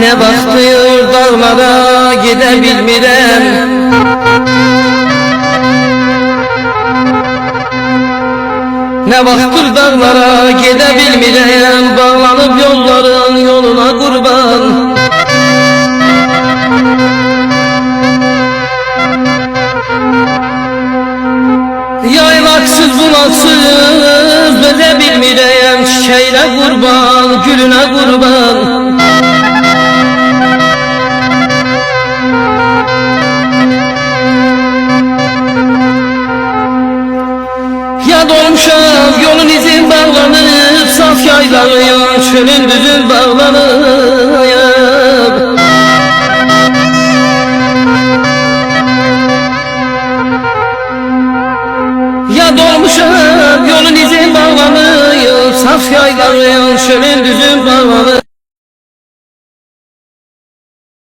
Ne vaxtdır dağlara gedə bilmirəm, ne vaxtdır dağlara gedə bilmirəm, bağlanıb yolların yoluna qurban. Yaylaksız bulasız dözə bilmirəm, çiçəyə qurban, gülünə qurban. Yad olmuşam yolun izin bağlanıb, saf yaylağı çölün düzün bağlanıb.